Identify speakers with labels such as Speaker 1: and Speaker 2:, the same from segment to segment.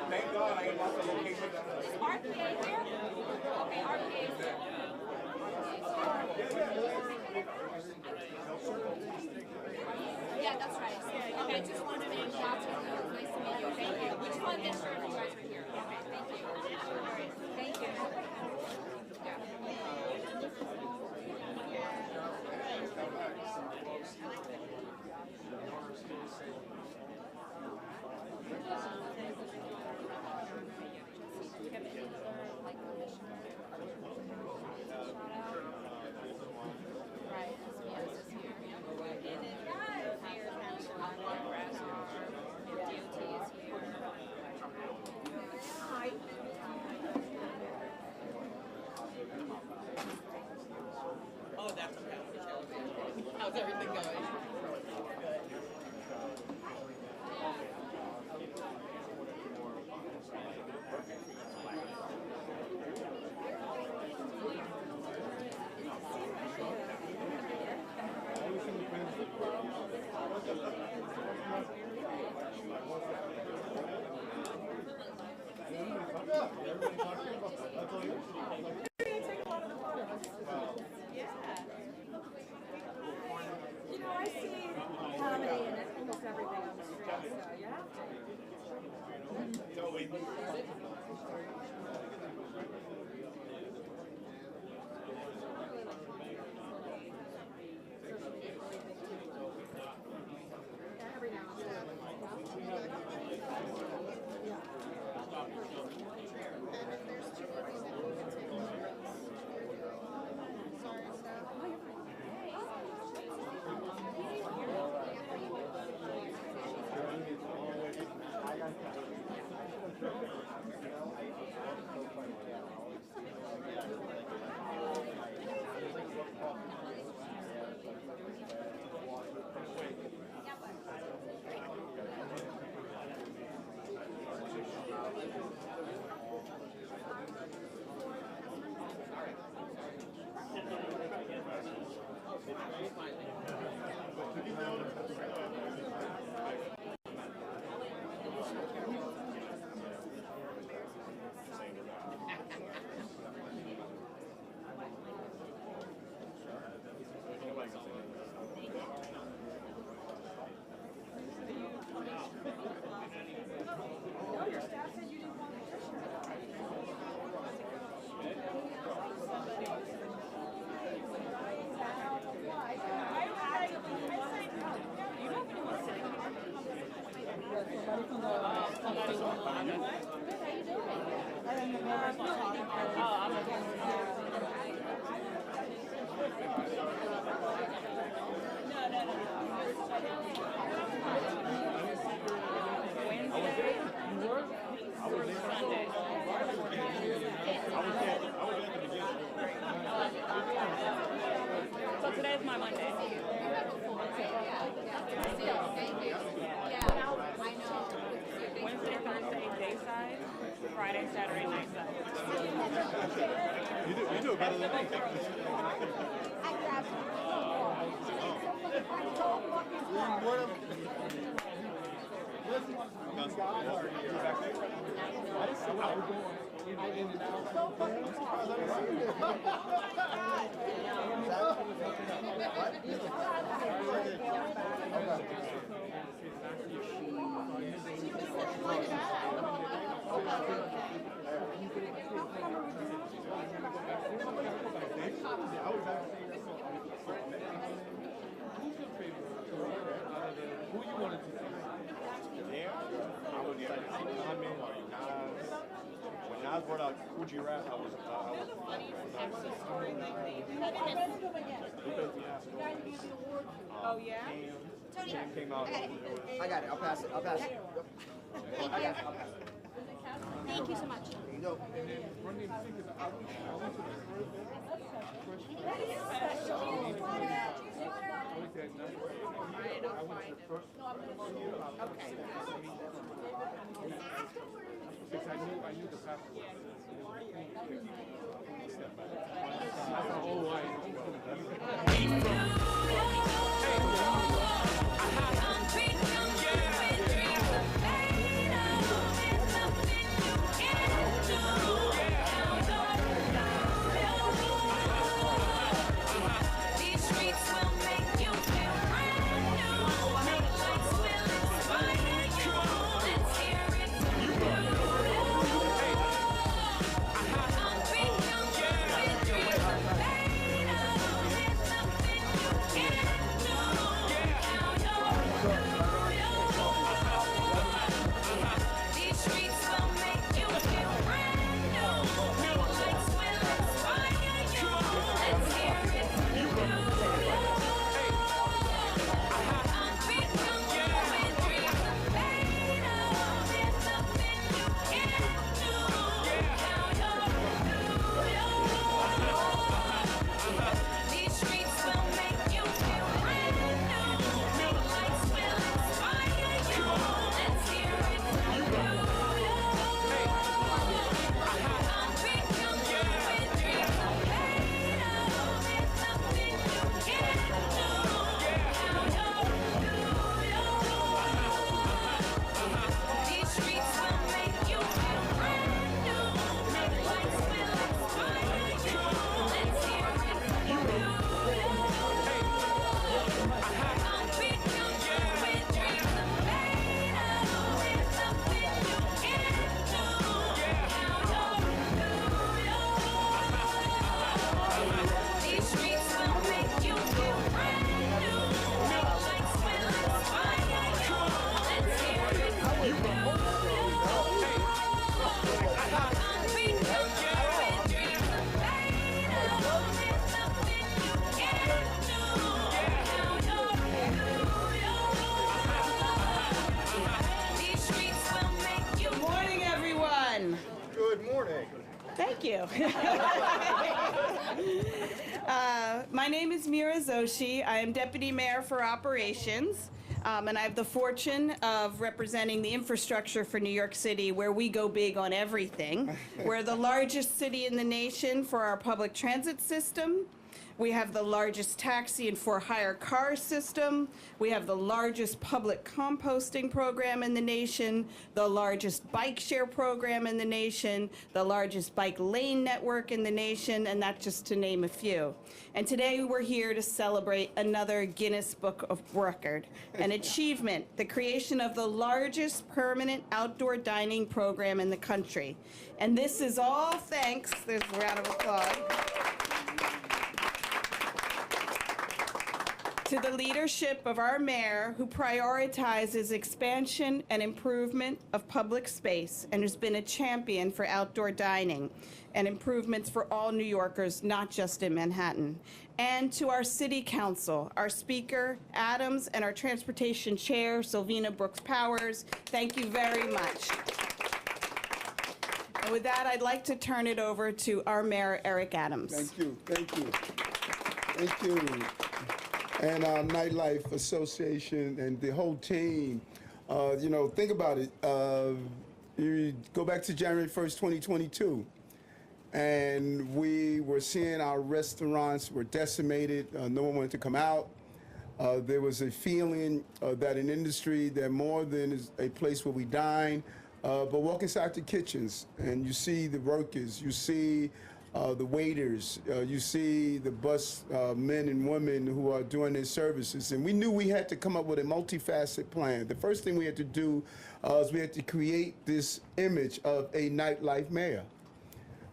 Speaker 1: Thank God I ain't lost the location.
Speaker 2: Is RPA here? Okay, RPA is here. Yeah, that's right. Okay, just wanted to make sure. Nice to meet you. Thank you. We just want to get sure if you guys were here. Okay, thank you. All right, thank you. Right, this is here. DOT is here. Hi.
Speaker 3: Oh, that's okay. How's everything going? Good.
Speaker 4: You know, I see comedy in almost everything on the street, so you have to. Every now and then. No, your staff said you didn't want the picture.
Speaker 5: So today's my Monday. Wednesday, Thursday, day side. Friday, Saturday, night side.
Speaker 1: You do it better than me.
Speaker 6: Who you wanted to see?
Speaker 1: Yeah, I was excited to see Common or Nas. When Nas brought out Coogee Rap, I was
Speaker 5: Oh, yeah?
Speaker 1: Came out.
Speaker 2: Okay.
Speaker 7: I got it. I'll pass it. I'll pass it.
Speaker 2: Thank you so much.
Speaker 6: And then one of the things, I went to the first question. I went that night. I went to the first. Okay. Because I knew the password. I thought, oh,
Speaker 7: Thank you. My name is Mira Zoshi. I am Deputy Mayor for Operations, and I have the fortune of representing the infrastructure for New York City, where we go big on everything. We're the largest city in the nation for our public transit system. We have the largest taxi and for-hire car system. We have the largest public composting program in the nation, the largest bike share program in the nation, the largest bike lane network in the nation, and that's just to name a few. And today we're here to celebrate another Guinness Book of Record, an achievement, the creation of the largest permanent outdoor dining program in the country. And this is all thanks, there's a round of applause, to the leadership of our mayor, who prioritizes expansion and improvement of public space and has been a champion for outdoor dining and improvements for all New Yorkers, not just in Manhattan. And to our city council, our speaker, Adams, and our transportation chair, Sylvina Brooks Powers. Thank you very much. And with that, I'd like to turn it over to our mayor, Eric Adams.
Speaker 8: Thank you, thank you, thank you. And Nightlife Association and the whole team, you know, think about it. You go back to January 1st, 2022, and we were seeing our restaurants were decimated. No one wanted to come out. There was a feeling that an industry that more than is a place where we dine, but walk inside the kitchens and you see the workers, you see the waiters, you see the bus men and women who are doing their services. And we knew we had to come up with a multifaceted plan. The first thing we had to do is we had to create this image of a nightlife mayor,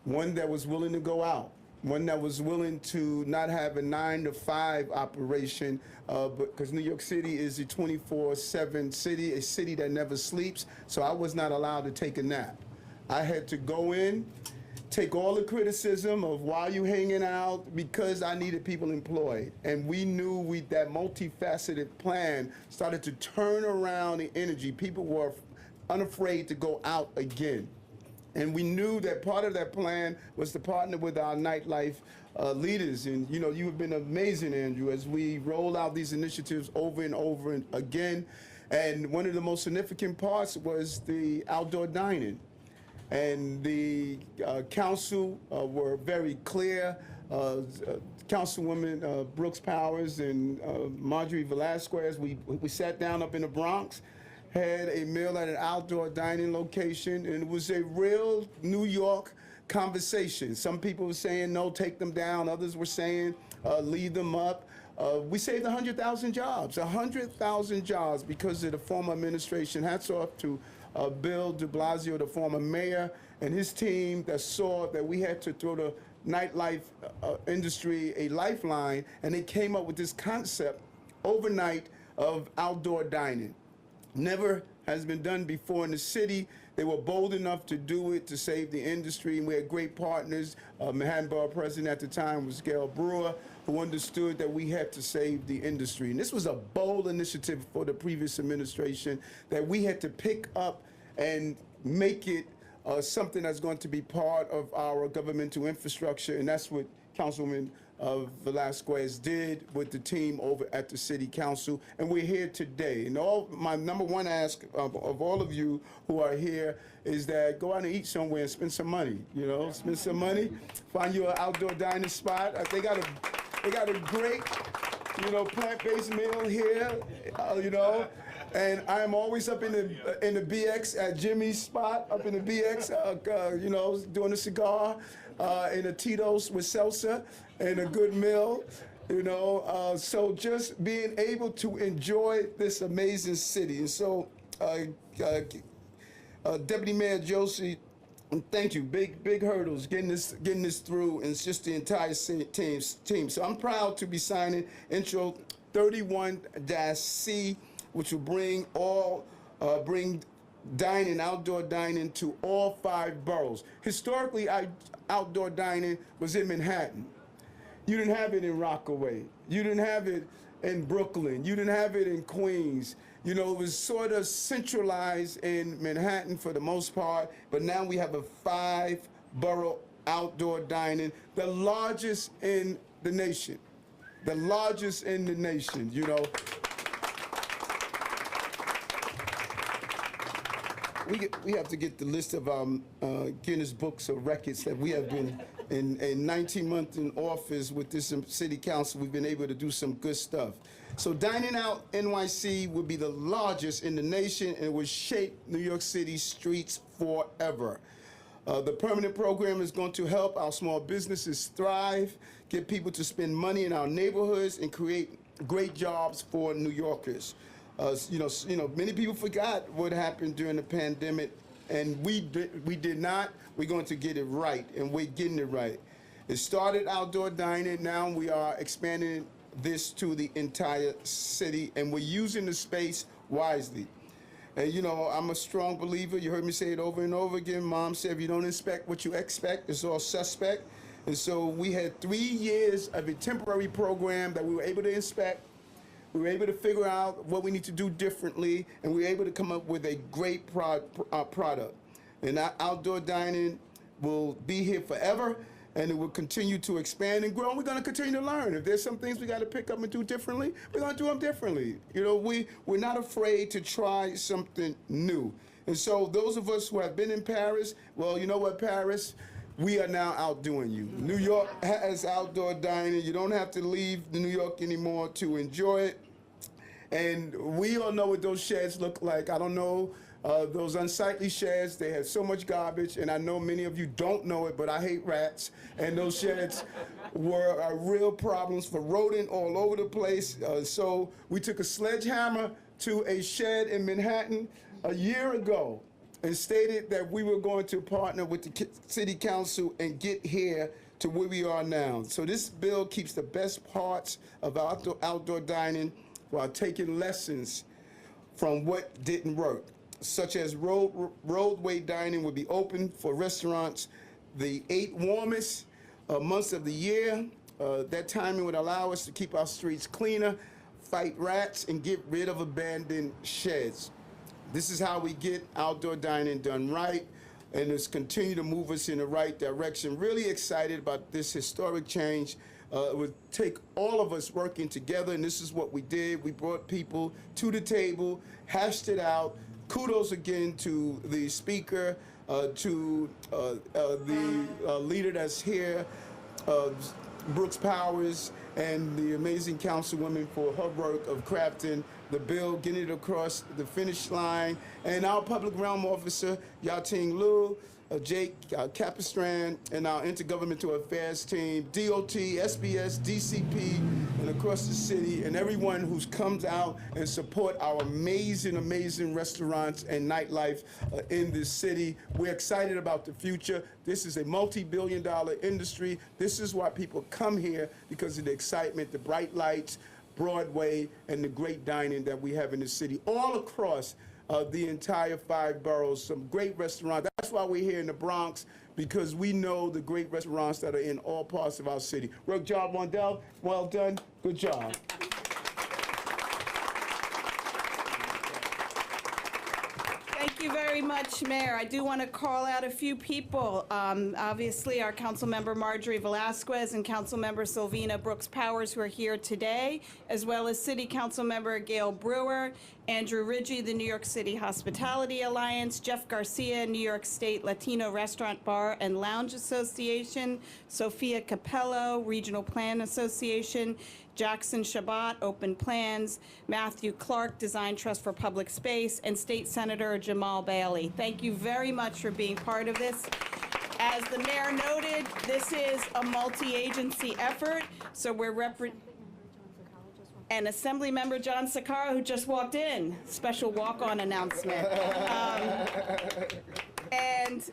Speaker 8: one that was willing to go out, one that was willing to not have a 9-to-5 operation, because New York City is a 24/7 city, a city that never sleeps, so I was not allowed to take a nap. I had to go in, take all the criticism of why you hanging out, because I needed people employed. And we knew that multifaceted plan started to turn around the energy. People were unafraid to go out again. And we knew that part of that plan was to partner with our nightlife leaders. And you know, you have been amazing, Andrew, as we roll out these initiatives over and over and again. And one of the most significant parts was the outdoor dining. And the council were very clear. Councilwoman Brooks Powers and Marjorie Velasquez, we sat down up in the Bronx, had a meal at an outdoor dining location, and it was a real New York conversation. Some people were saying, no, take them down. Others were saying, leave them up. We saved 100,000 jobs, 100,000 jobs because of the former administration. Hats off to Bill de Blasio, the former mayor, and his team that saw that we had to throw the nightlife industry a lifeline, and they came up with this concept overnight of outdoor dining. Never has been done before in the city. They were bold enough to do it to save the industry, and we had great partners. Manhattan Borough President at the time was Gail Brewer, who understood that we had to save the industry. And this was a bold initiative for the previous administration that we had to pick up and make it something that's going to be part of our governmental infrastructure, and that's what Councilwoman Velasquez did with the team over at the City Council, and we're here today. And my number one ask of all of you who are here is that go out and eat somewhere and spend some money. You know, spend some money, find you an outdoor dining spot. They got a great, you know, plant-based meal here. You know. And I'm always up in the BX at Jimmy's spot, up in the BX, you know, doing a cigar, and a Tito's with salsa, and a good meal, you know. So just being able to enjoy this amazing city. And so, Deputy Mayor Joshi, thank you. Big hurdles getting this through, and it's just the entire team. So I'm proud to be signing Intro 31-C. which will bring dining, outdoor dining to all 5 boroughs. Historically, outdoor dining was in Manhattan. You didn't have it in Rockaway. You didn't have it in Brooklyn. You didn't have it in Queens. You know, it was sort of centralized in Manhattan for the most part, but now we have a 5-borough outdoor dining, the largest in the nation. The largest in the nation, you know. We have to get the list of Guinness Books of Records that we have been in 19 months in office with this city council. We've been able to do some good stuff. So Dining Out NYC will be the largest in the nation, and it will shape New York City streets forever. The permanent program is going to help our small businesses thrive, get people to spend money in our neighborhoods, and create great jobs for New Yorkers. You know, many people forgot what happened during the pandemic, and we did not. We're going to get it right, and we're getting it right. It started outdoor dining. Now we are expanding this to the entire city, and we're using the space wisely. And you know, I'm a strong believer. You heard me say it over and over again. Mom said, if you don't inspect what you expect, it's all suspect. And so we had 3 years of a temporary program that we were able to inspect. We were able to figure out what we need to do differently, and we were able to come up with a great product. And that outdoor dining will be here forever, and it will continue to expand and grow, and we're going to continue to learn. If there's some things we got to pick up and do differently, we're going to do them differently. You know, we're not afraid to try something new. And so those of us who have been in Paris, well, you know what, Paris? We are now outdoing you. New York has outdoor dining. You don't have to leave New York anymore to enjoy it. And we all know what those sheds look like. I don't know those unsightly sheds. They have so much garbage, and I know many of you don't know it, but I hate rats. And those sheds were real problems for rodent all over the place. So we took a sledgehammer to a shed in Manhattan a year ago and stated that we were going to partner with the city council and get here to where we are now. So this bill keeps the best parts of outdoor dining while taking lessons from what didn't work, such as roadway dining will be open for restaurants the 8 warmest months of the year. That timing would allow us to keep our streets cleaner, fight rats, and get rid of abandoned sheds. This is how we get outdoor dining done right, and it's continue to move us in the right direction. Really excited about this historic change. It would take all of us working together, and this is what we did. We brought people to the table, hashed it out. Kudos again to the speaker, to the leader that's here, Brooks Powers, and the amazing councilwoman for her work of crafting the bill, getting it across the finish line, and our public realm officer, Yating Liu, Jake Capistrand, and our intergovernmental affairs team, DOT, SBS, DCP, and across the city, and everyone who's comes out and support our amazing, amazing restaurants and nightlife in this city. We're excited about the future. This is a multi-billion-dollar industry. This is why people come here, because of the excitement, the bright lights, Broadway, and the great dining that we have in the city, all across the entire 5 boroughs. Some great restaurants. That's why we're here in the Bronx, because we know the great restaurants that are in all parts of our city. Work job, Wandell. Well done. Good job.
Speaker 7: Thank you very much, Mayor. I do want to call out a few people. Obviously, our Councilmember Marjorie Velasquez and Councilmember Sylvina Brooks Powers, who are here today, as well as City Councilmember Gail Brewer, Andrew Ridgey, the New York City Hospitality Alliance, Jeff Garcia, New York State Latino Restaurant Bar and Lounge Association, Sophia Capello, Regional Plan Association, Jackson Shabbat, Open Plans, Matthew Clark, Design Trust for Public Space, and State Senator Jamal Bailey. Thank you very much for being part of this. As the mayor noted, this is a multi-agency effort, so we're and Assemblymember John Sakara, who just walked in, special walk-on announcement. And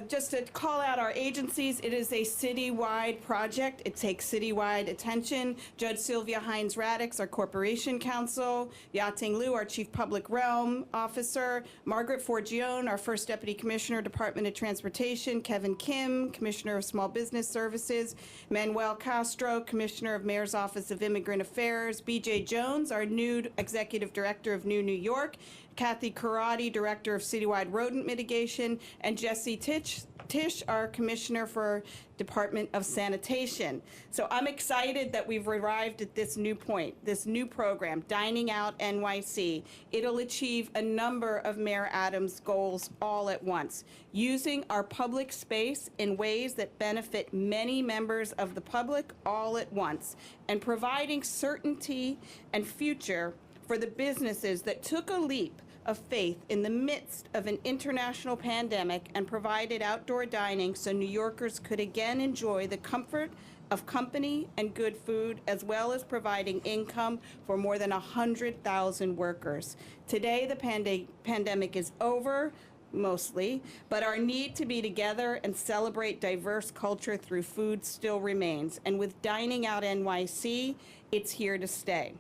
Speaker 7: just to call out our agencies, it is a citywide project. It takes citywide attention. Judge Sylvia Hines-Radix, our Corporation Counsel, Yating Liu, our Chief Public Realm Officer, Margaret Forgione, our First Deputy Commissioner, Department of Transportation, Kevin Kim, Commissioner of Small Business Services, Manuel Castro, Commissioner of Mayor's Office of Immigrant Affairs, BJ Jones, our new Executive Director of New York, Kathy Karate, Director of Citywide Rodent Mitigation, and Jesse Tisch, our Commissioner for Department of Sanitation. So I'm excited that we've arrived at this new point, this new program, Dining Out NYC. It'll achieve a number of Mayor Adams' goals all at once, using our public space in ways that benefit many members of the public all at once, and providing certainty and future for the businesses that took a leap of faith in the midst of an international pandemic and provided outdoor dining so New Yorkers could again enjoy the comfort of company and good food, as well as providing income for more than 100,000 workers. Today, the pandemic is over, mostly, but our need to be together and celebrate diverse culture through food still remains. And with Dining Out NYC, it's here to stay.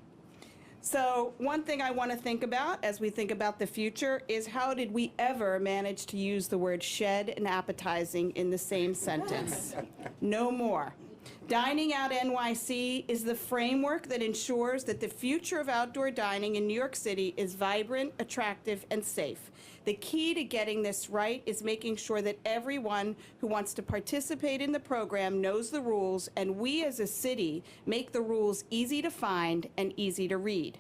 Speaker 7: So one thing I want to think about as we think about the future is, how did we ever manage to use the word shed and appetizing in the same sentence? No more. Dining Out NYC is the framework that ensures that the future of outdoor dining in New York City is vibrant, attractive, and safe. The key to getting this right is making sure that everyone who wants to participate in the program knows the rules, and we as a city make the rules easy to find and easy to read.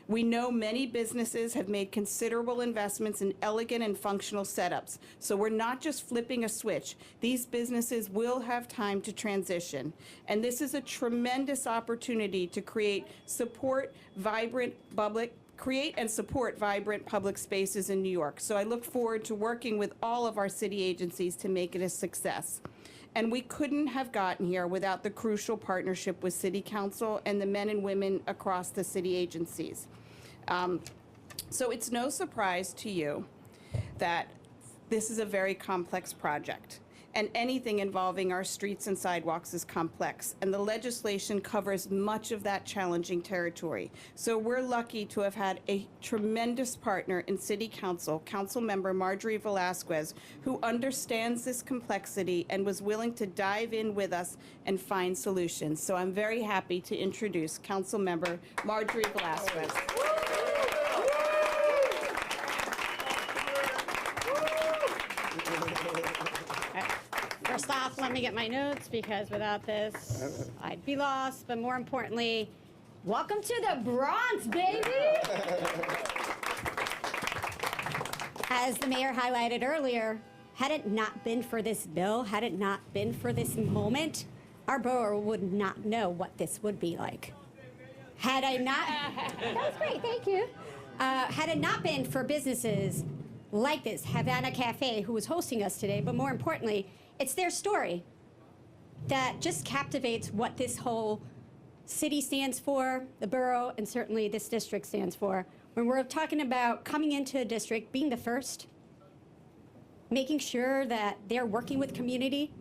Speaker 7: We know many businesses have made considerable investments in elegant and functional setups, so we're not just flipping a switch. These businesses will have time to transition, and this is a tremendous opportunity to create and support vibrant public spaces in New York. So I look forward to working with all of our city agencies to make it a success. And we couldn't have gotten here without the crucial partnership with City Council and the men and women across the city agencies. So it's no surprise to you that this is a very complex project, and anything involving our streets and sidewalks is complex, and the legislation covers much of that challenging territory. So we're lucky to have had a tremendous partner in City Council, Councilmember Marjorie Velasquez, who understands this complexity and was willing to dive in with us and find solutions. So I'm very happy to introduce Councilmember Marjorie Velasquez.
Speaker 9: First off, let me get my notes because without this, I'd be lost. But more importantly, welcome to the Bronx, baby! As the mayor highlighted earlier, had it not been for this bill, had it not been for this moment, our borough would not know what this would be like. Had I not, that was great, thank you. Had it not been for businesses like this, Havana Cafe, who was hosting us today, but more importantly, it's their story that just captivates what this whole city stands for, the borough, and certainly this district stands for. When we're talking about coming into a district, being the first, making sure that they're working with community,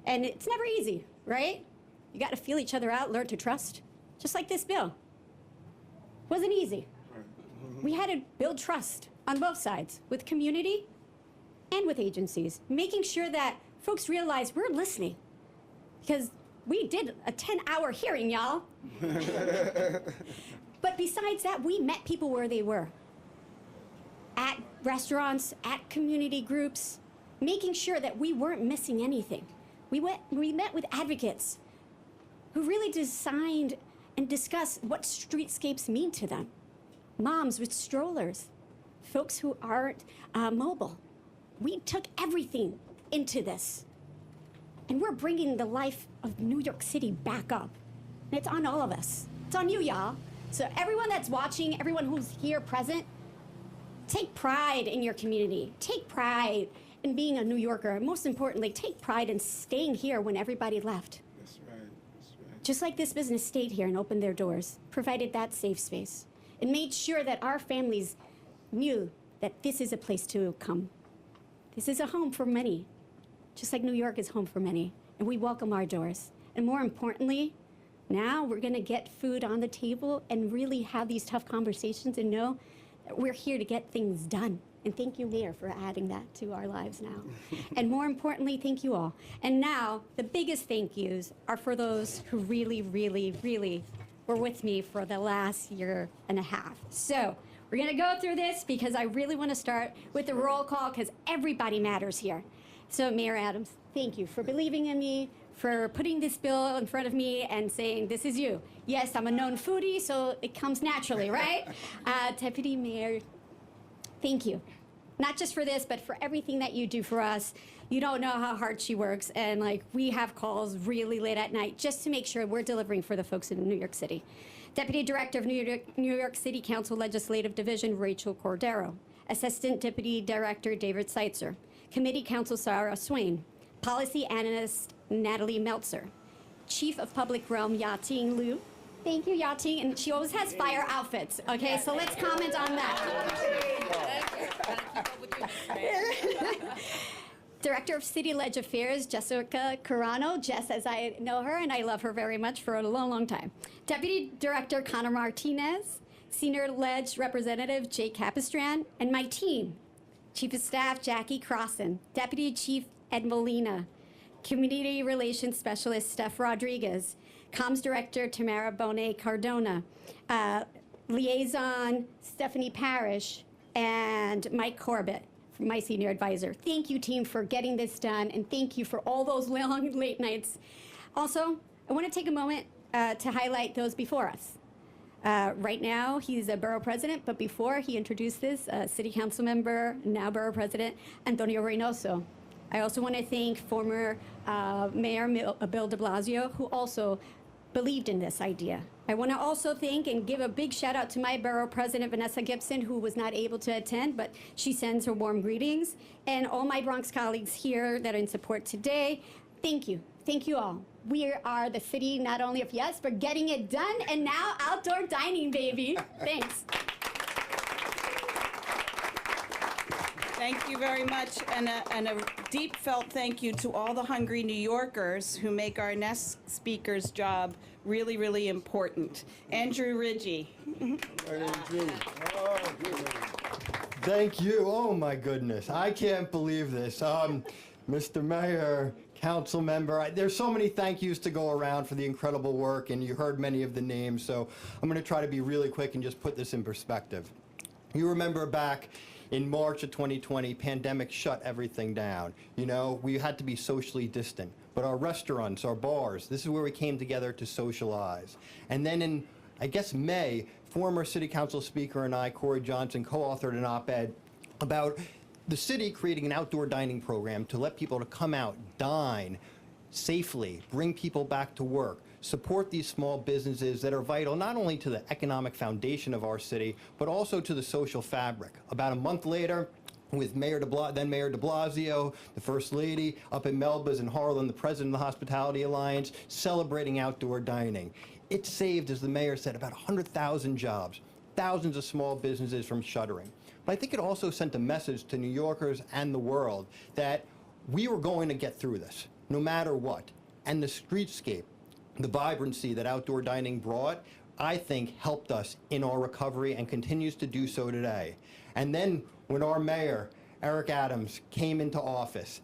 Speaker 9: and it's never easy, right? You got to feel each other out, learn to trust, just like this bill. Wasn't easy. We had to build trust on both sides, with community and with agencies, making sure that folks realize we're listening. Because we did a 10-hour hearing, y'all. But besides that, we met people where they were. At restaurants, at community groups, making sure that we weren't missing anything. We met with advocates who really designed and discussed what streetscapes mean to them. Moms with strollers, folks who aren't mobile. We took everything into this. And we're bringing the life of New York City back up. And it's on all of us. It's on you, y'all. So everyone that's watching, everyone who's here present, take pride in your community. Take pride in being a New Yorker. And most importantly, take pride in staying here when everybody left.
Speaker 8: That's right. That's right.
Speaker 9: Just like this business stayed here and opened their doors, provided that safe space, and made sure that our families knew that this is a place to come. This is a home for many, just like New York is home for many, and we welcome our doors. And more importantly, now we're gonna get food on the table and really have these tough conversations and know that we're here to get things done. And thank you, Mayor, for adding that to our lives now. And more importantly, thank you all. And now, the biggest thank yous are for those who really, really, really were with me for the last year and a half. So we're gonna go through this because I really wanna start with the roll call because everybody matters here. So Mayor Adams, thank you for believing in me, for putting this bill in front of me and saying, this is you. Yes, I'm a known foodie, so it comes naturally, right? Deputy Mayor, thank you. Not just for this, but for everything that you do for us. You don't know how hard she works, and like we have calls really late at night just to make sure we're delivering for the folks in New York City. Deputy Director of New York City Council Legislative Division, Rachel Cordero. Assistant Deputy Director, David Seitzer. Committee Counsel, Sarah Swain. Policy Analyst, Natalie Meltzer. Chief of Public Realm, Ya-Ting Liu. Thank you, Ya-Ting, and she always has fire outfits, okay? So let's comment on that. Director of City Ledge Affairs, Jessica Carano. Jess, as I know her, and I love her very much for a long, long time. Deputy Director Connor Martinez. Senior Ledge Representative Jake Capistran. And my team, Chief of Staff Jackie Crossan. Deputy Chief Ed Molina. Community Relations Specialist Steph Rodriguez. Comms Director Tamara Bonet Cardona. Liaison Stephanie Parrish. And Mike Corbett, my senior advisor. Thank you, team, for getting this done, and thank you for all those long, late nights. Also, I want to take a moment to highlight those before us. Right now, he's a borough president, but before he introduced this, city council member, now borough president, Antonio Reynoso. I also want to thank former Mayor Bill de Blasio, who also believed in this idea. I want to also thank and give a big shout out to my borough president, Vanessa Gibson, who was not able to attend, but she sends her warm greetings. And all my Bronx colleagues here that are in support today, thank you. Thank you all. We are the city not only of yes, but getting it done, and now outdoor dining, baby. Thanks.
Speaker 7: Thank you very much, and a deep felt thank you to all the hungry New Yorkers who make our next speaker's job really, really important. Andrew Ridgey.
Speaker 8: Andrew. Oh, good.
Speaker 10: Thank you. Oh my goodness, I can't believe this. Mr. Mayor, council member, there's so many thank yous to go around for the incredible work, and you heard many of the names, so I'm going to try to be really quick and just put this in perspective. You remember back in March of 2020, pandemic shut everything down. You know, we had to be socially distant. But our restaurants, our bars, this is where we came together to socialize. And then in, I guess, May, former City Council Speaker and I, Corey Johnson, co-authored an op-ed about the city creating an outdoor dining program to let people to come out, dine safely, bring people back to work, support these small businesses that are vital not only to the economic foundation of our city, but also to the social fabric. About a month later, with then Mayor de Blasio, the First Lady, up in Melba's in Harlem, the President of the Hospitality Alliance, celebrating outdoor dining. It saved, as the mayor said, about 100,000 jobs, thousands of small businesses from shuttering. But I think it also sent a message to New Yorkers and the world that we were going to get through this, no matter what. And the streetscape, the vibrancy that outdoor dining brought, I think helped us in our recovery and continues to do so today. And then when our mayor, Eric Adams, came into office,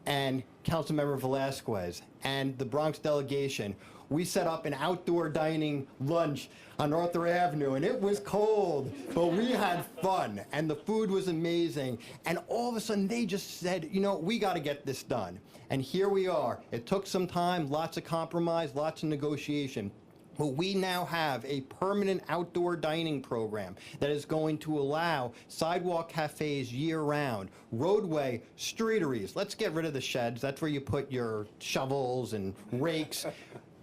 Speaker 10: and Councilmember Velasquez and the Bronx delegation, we set up an outdoor dining lunch on Arthur Avenue, and it was cold, but we had fun, and the food was amazing. And all of a sudden, they just said, you know, we got to get this done. And here we are. It took some time, lots of compromise, lots of negotiation. But we now have a permanent outdoor dining program that is going to allow sidewalk cafes year-round, roadway streeteries. Let's get rid of the sheds. That's where you put your shovels and rakes.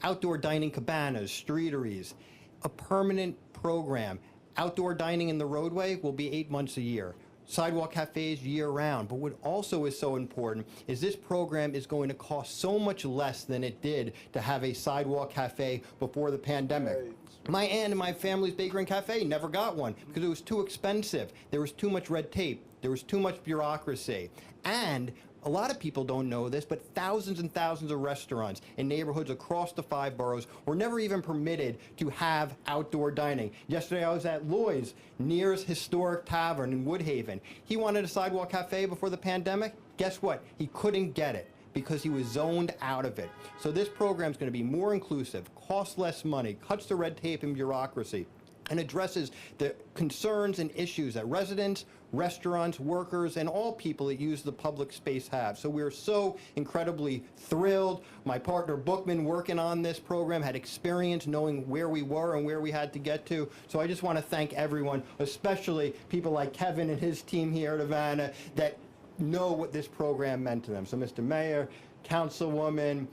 Speaker 10: Outdoor dining cabanas, streeteries, a permanent program. Outdoor dining in the roadway will be 8 months a year. Sidewalk cafes year-round. But what also is so important is this program is going to cost so much less than it did to have a sidewalk cafe before the pandemic. My aunt and my family's bakery and cafe never got one because it was too expensive. There was too much red tape. There was too much bureaucracy. And a lot of people don't know this, but thousands and thousands of restaurants in neighborhoods across the 5 boroughs were never even permitted to have outdoor dining. Yesterday I was at Lloyd's, Near's Historic Tavern in Woodhaven. He wanted a sidewalk cafe before the pandemic. Guess what? He couldn't get it because he was zoned out of it. So this program is going to be more inclusive, costs less money, cuts the red tape and bureaucracy, and addresses the concerns and issues that residents, restaurants, workers, and all people that use the public space have. So we're so incredibly thrilled. My partner Bookman, working on this program, had experience knowing where we were and where we had to get to. So I just want to thank everyone, especially people like Kevin and his team here at Havana that know what this program meant to them. So Mr. Mayor, Councilwoman,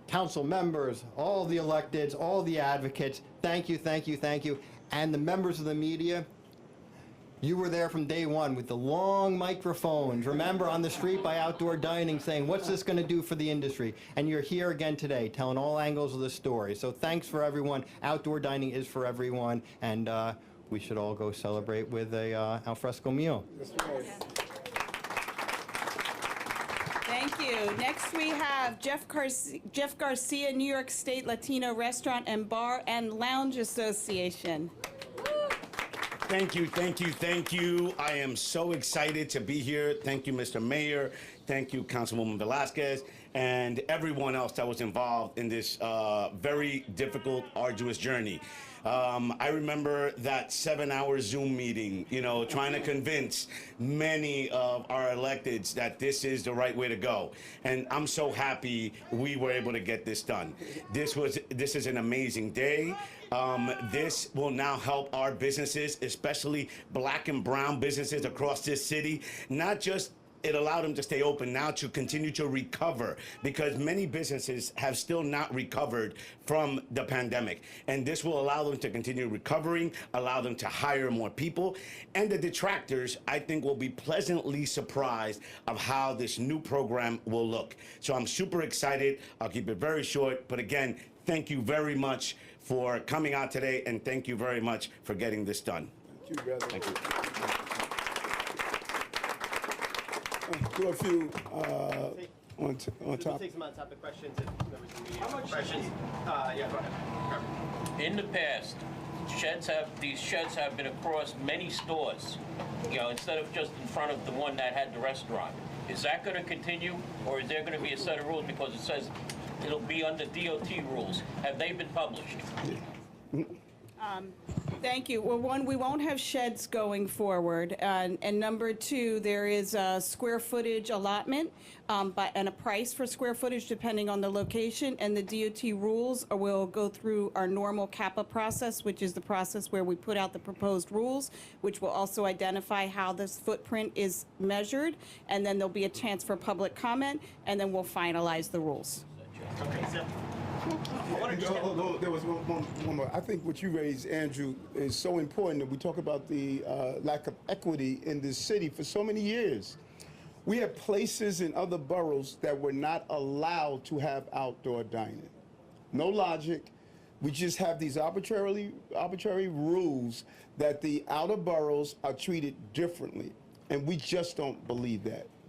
Speaker 10: council members, all the electeds, all the advocates, thank you, thank you, thank you. And the members of the media, you were there from day one with the long microphones, remember, on the street by outdoor dining saying, what's this going to do for the industry? And you're here again today telling all angles of the story. So thanks for everyone. Outdoor dining is for everyone, and we should all go celebrate with a alfresco meal.
Speaker 7: Thank you. Next we have Jeff Garcia, New York State Latino Restaurant and Bar and Lounge Association.
Speaker 11: Thank you, thank you, thank you. I am so excited to be here. Thank you, Mr. Mayor. Thank you, Councilwoman Velasquez, and everyone else that was involved in this very difficult, arduous journey. I remember that 7-hour Zoom meeting, you know, trying to convince many of our electeds that this is the right way to go. And I'm so happy we were able to get this done. This is an amazing day. This will now help our businesses, especially black and brown businesses across this city, not just it allowed them to stay open, now to continue to recover, because many businesses have still not recovered from the pandemic. And this will allow them to continue recovering, allow them to hire more people. And the detractors, I think, will be pleasantly surprised of how this new program will look. So I'm super excited. I'll keep it very short. But again, thank you very much for coming out today, and thank you very much for getting this done.
Speaker 8: Thank you, brother.
Speaker 11: Thank you.
Speaker 8: Do a few on top.
Speaker 12: Take some on-topic questions if members of the media have questions. Yeah, go ahead.
Speaker 13: In the past, these sheds have been across many stores, you know, instead of just in front of the one that had the restaurant. Is that going to continue, or is there going to be a set of rules because it says it'll be under DOT rules? Have they been published?
Speaker 7: Thank you. Well, one, we won't have sheds going forward. And number two, there is a square footage allotment and a price for square footage depending on the location. And the DOT rules will go through our normal CAPA process, which is the process where we put out the proposed rules, which will also identify how this footprint is measured. And then there'll be a chance for public comment, and then we'll finalize the rules.
Speaker 12: Okay, so
Speaker 8: There was one more. I think what you raised, Andrew, is so important that we talk about the lack of equity in this city for so many years. We have places in other boroughs that were not allowed to have outdoor dining. No logic. We just have these arbitrary rules that the outer boroughs are treated differently. And we just don't believe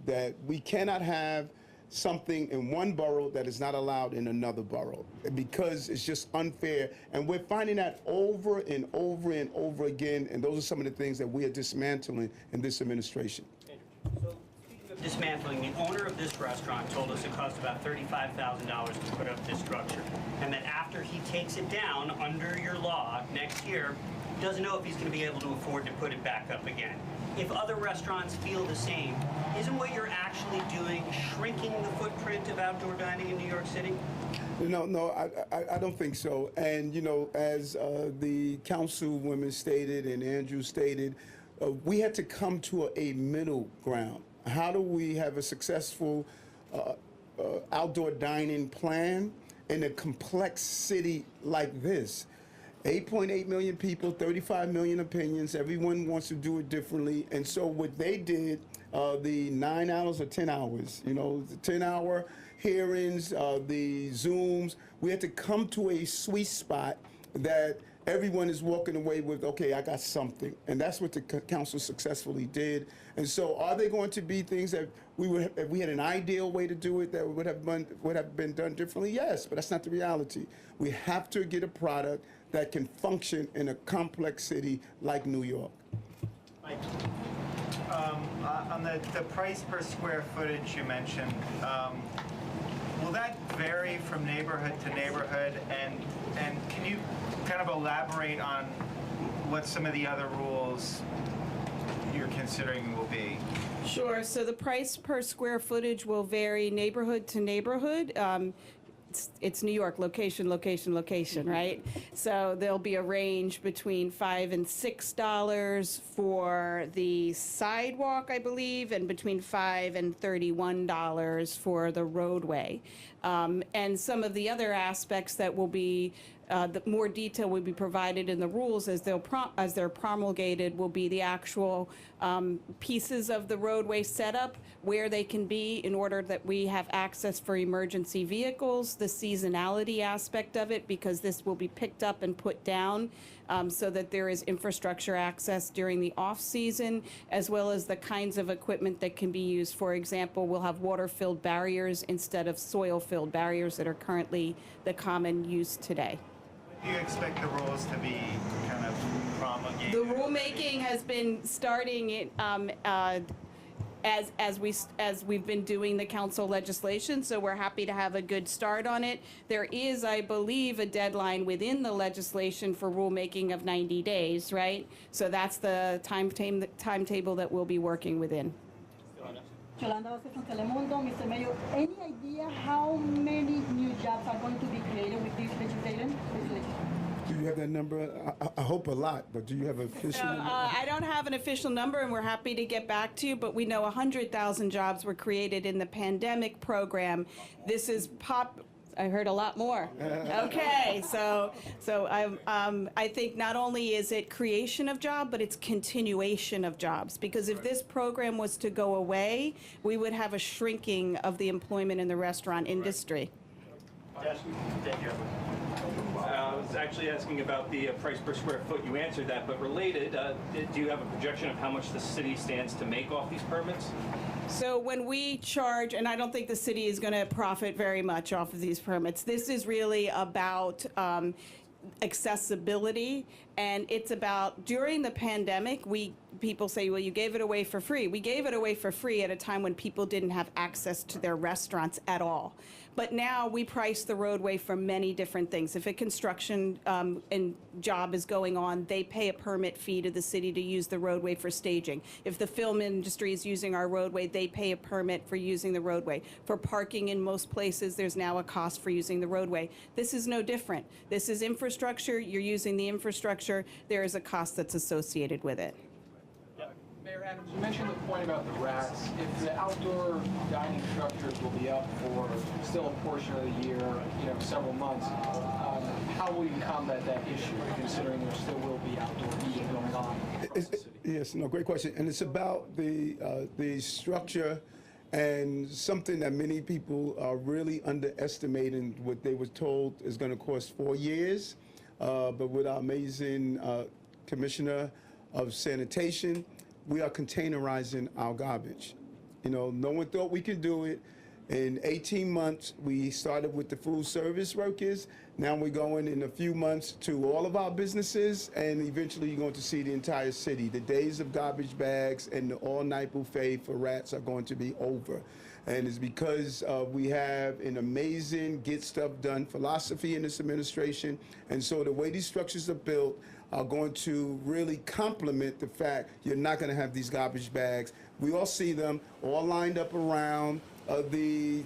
Speaker 8: that we cannot have something in one borough that is not allowed in another borough because it's just unfair. And we're finding that over and over and over again. And those are some of the things that we are dismantling in this administration.
Speaker 14: So, speaking of dismantling, the owner of this restaurant told us it cost about $35,000 to put up this structure, and that after he takes it down under your law next year, he doesn't know if he's going to be able to afford to put it back up again. If other restaurants feel the same, isn't what you're actually doing shrinking the footprint of outdoor dining in New York City?
Speaker 8: No, I don't think so. And, you know, as the councilwoman stated and Andrew stated, we had to come to a middle ground. How do we have a successful outdoor dining plan in a complex city like this? 8.8 million people, 35 million opinions. Everyone wants to do it differently. And so what they did, the 9 hours or 10 hours, you know, the 10-hour hearings, the Zooms, we had to come to a sweet spot that everyone is walking away with, okay, I got something. And that's what the council successfully did. And so are there going to be things that if we had an ideal way to do it that would have been done differently? Yes, but that's not the reality. We have to get a product that can function in a complex city like New York.
Speaker 12: Mike, on the price per square footage you mentioned, will that vary from neighborhood to neighborhood? And can you kind of elaborate on what some of the other rules you're considering will be?
Speaker 7: Sure. So the price per square footage will vary neighborhood to neighborhood. It's New York, location, location, location, right? So there'll be a range between $5 and $6 for the sidewalk, I believe, and between $5 and $31 for the roadway. And some of the other aspects that will be the more detail will be provided in the rules as they're promulgated will be the actual pieces of the roadway setup, where they can be in order that we have access for emergency vehicles, the seasonality aspect of it, because this will be picked up and put down so that there is infrastructure access during the off-season, as well as the kinds of equipment that can be used. For example, we'll have water-filled barriers instead of soil-filled barriers that are currently the common use today.
Speaker 12: Do you expect the rules to be kind of promulgated?
Speaker 7: The rulemaking has been starting as we've been doing the council legislation, so we're happy to have a good start on it. There is, I believe, a deadline within the legislation for rulemaking of 90 days, right? So that's the timetable that we'll be working within.
Speaker 15: Yolanda from Telemundo. Mr. Mayor, any idea how many new jobs are going to be created with this legislation?
Speaker 8: Do you have that number? I hope a lot, but do you have an official number?
Speaker 7: I don't have an official number, and we're happy to get back to you, but we know 100,000 jobs were created in the pandemic program. This is I heard a lot more. Okay, so I think not only is it creation of job, but it's continuation of jobs. Because if this program was to go away, we would have a shrinking of the employment in the restaurant industry.
Speaker 16: I was actually asking about the price per square foot. You answered that, but related, do you have a projection of how much the city stands to make off these permits?
Speaker 7: So when we charge, and I don't think the city is going to profit very much off of these permits, this is really about accessibility, and it's about, during the pandemic, people say, well, you gave it away for free. We gave it away for free at a time when people didn't have access to their restaurants at all. But now we price the roadway for many different things. If a construction and job is going on, they pay a permit fee to the city to use the roadway for staging. If the film industry is using our roadway, they pay a permit for using the roadway. For parking in most places, there's now a cost for using the roadway. This is no different. This is infrastructure. You're using the infrastructure. There is a cost that's associated with it.
Speaker 6: Mayor Adams, you mentioned the point about the rats. If the outdoor dining structures will be up for still a portion of the year, several months, how will you combat that issue, considering there still will be outdoor eating going on across the city?
Speaker 8: Yes, no, great question. And it's about the structure and something that many people are really underestimating what they were told is going to cost 4 years. But with our amazing Commissioner of Sanitation, we are containerizing our garbage. No one thought we could do it. In 18 months, we started with the food service workers. Now we're going in a few months to all of our businesses, and eventually you're going to see the entire city. The days of garbage bags and the all-night buffet for rats are going to be over. And it's because we have an amazing get stuff done philosophy in this administration. And so the way these structures are built are going to really complement the fact you're not going to have these garbage bags. We all see them all lined up around the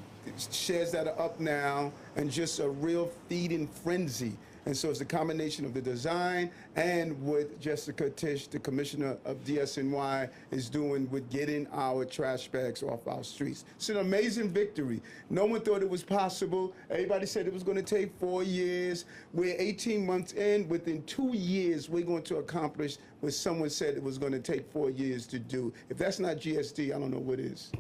Speaker 8: sheds that are up now, and just a real feeding frenzy. And so it's a combination of the design and what Jessica Tisch, the Commissioner of DSNY, is doing with getting our trash bags off our streets. It's an amazing victory. No one thought it was possible. Everybody said it was going to take 4 years. We're 18 months in. Within 2 years, we're going to accomplish what someone said it was going to take 4 years to do. If that's not GSD, I don't know what is.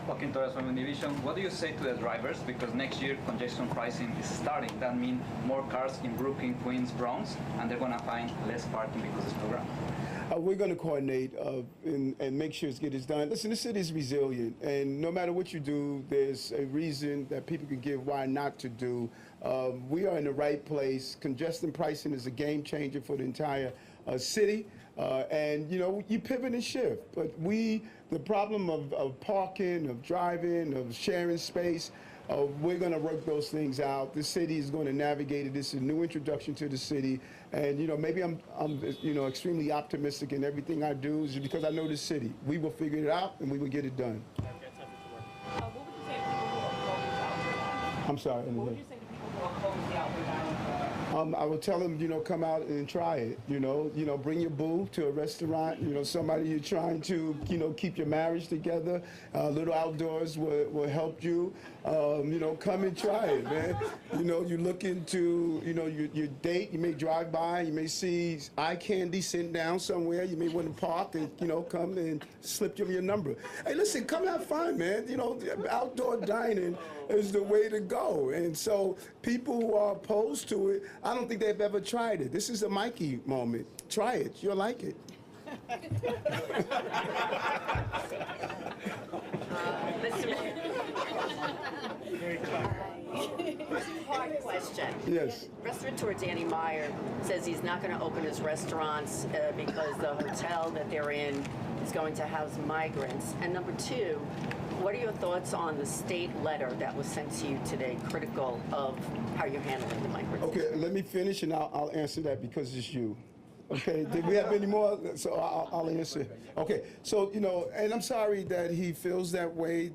Speaker 17: Joaquin Torres from Univision. What do you say to the drivers? Because next year congestion pricing is starting. That means more cars in Brooklyn, Queens, Bronx, and they're going to find less parking because of this program.
Speaker 8: We're going to coordinate and make sure it gets done. Listen, the city is resilient, and no matter what you do, there's a reason that people can give why not to do. We are in the right place. Congestion pricing is a game changer for the entire city. And you pivot and shift, but the problem of parking, of driving, of sharing space, we're going to work those things out. The city is going to navigate it. This is a new introduction to the city, and maybe I'm extremely optimistic in everything I do, is because I know the city. We will figure it out, and we will get it done. I'm sorry. What would you say to people who oppose the outdoor dining? I will tell them, come out and try it. Bring your boo to a restaurant. Somebody you're trying to, keep your marriage together. Little outdoors will help you. Come and try it, man. You look into, your date. You may drive by. You may see eye candy sitting down somewhere. You may want to park and, come and slip them your number. Hey, listen, come have fun, man. Outdoor dining is the way to go. And so people who are opposed to it, I don't think they've ever tried it. This is a Mikey moment. Try it. You'll like it.
Speaker 18: Hard question.
Speaker 8: Yes.
Speaker 18: Restaurateur Danny Meyer says he's not going to open his restaurants because the hotel that they're in is going to house migrants. And number two, what are your thoughts on the state letter that was sent to you today, critical of how you're handling the migrants?
Speaker 8: Okay, let me finish, and I'll answer that because it's you. Okay, did we have any more? So I'll answer. Okay, so, and I'm sorry that he feels that way,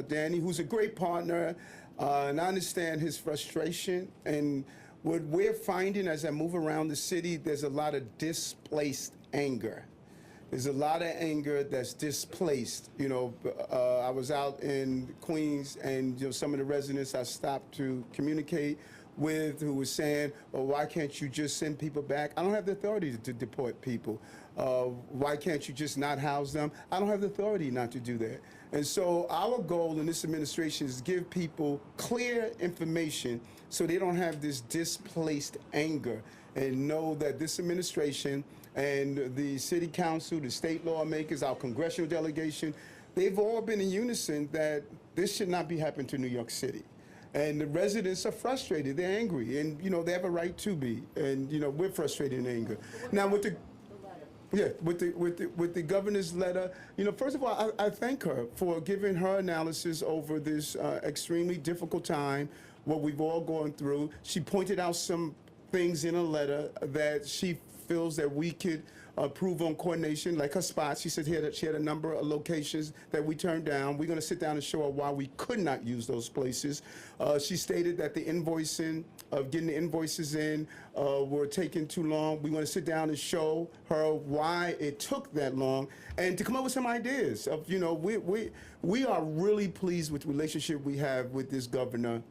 Speaker 8: Danny, who's a great partner, and I understand his frustration. And what we're finding as I move around the city, there's a lot of displaced anger. There's a lot of anger that's displaced. I was out in Queens, and some of the residents I stopped to communicate with who was saying, well, why can't you just send people back? I don't have the authority to deport people. Why can't you just not house them? I don't have the authority not to do that. And so our goal in this administration is to give people clear information so they don't have this displaced anger, and know that this administration and the city council, the state lawmakers, our congressional delegation, they've all been in unison that this should not be happening to New York City. And the residents are frustrated, they're angry, and they have a right to be. And we're frustrated and angry. Now with the Yeah, with the governor's letter, you know, first of all, I thank her for giving her analysis over this extremely difficult time, what we've all gone through. She pointed out some things in a letter that she feels that we could approve on coordination, like her spots. She said she had a number of locations that we turned down. We're going to sit down and show her why we could not use those places. She stated that the invoicing, of getting the invoices in, were taking too long. We want to sit down and show her why it took that long, and to come up with some ideas of, you know, we are really pleased with the relationship we have with this governor.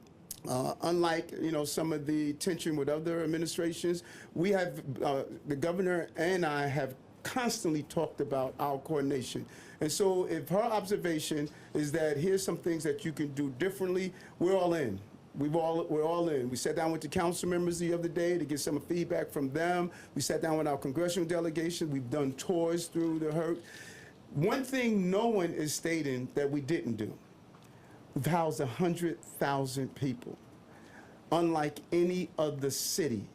Speaker 8: Unlike, you know, some of the tension with other administrations, we have, the governor and I have constantly talked about our coordination. And so if her observation is that here's some things that you can do differently, we're all in. We're all in. We sat down with the council members the other day to get some feedback from them. We sat down with our congressional delegation. We've done tours through the HERC. One thing no one is stating that we didn't do. We've housed 100,000 people. Unlike any other city,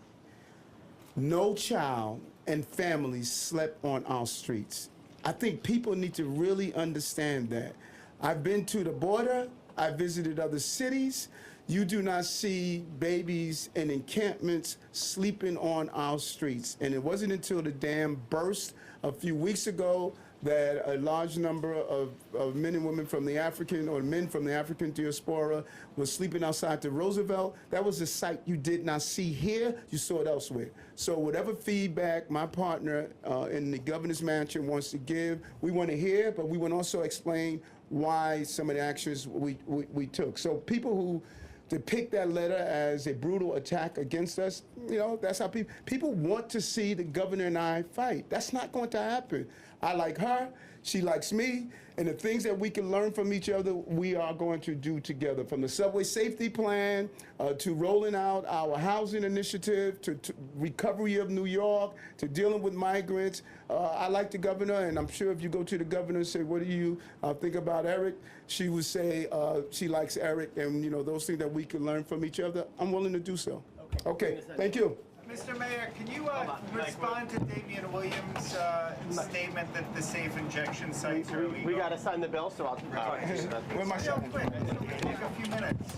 Speaker 8: no child and families slept on our streets. I think people need to really understand that. I've been to the border. I visited other cities. You do not see babies in encampments sleeping on our streets. And it wasn't until the dam burst a few weeks ago that a large number of men and women from the African, or men from the African diaspora, was sleeping outside the Roosevelt. That was a sight you did not see here, you saw it elsewhere. So whatever feedback my partner in the governor's mansion wants to give, we want to hear, but we want to also explain why some of the actions we took. So people who depict that letter as a brutal attack against us, you know, that's how people want to see the governor and I fight. That's not going to happen. I like her, she likes me, and the things that we can learn from each other, we are going to do together. From the subway safety plan, to rolling out our housing initiative, to recovery of New York, to dealing with migrants. I like the governor, and I'm sure if you go to the governor and say, what do you think about Eric? She would say she likes Eric, and you know, those things that we can learn from each other, I'm willing to do so. Okay, thank you.
Speaker 12: Mr. Mayor, can you respond to Damian Williams' statement that the safe injection sites are illegal?
Speaker 1: We got to sign the bill, so I'll talk to you.
Speaker 12: Where am I real quick, it'll take a few minutes.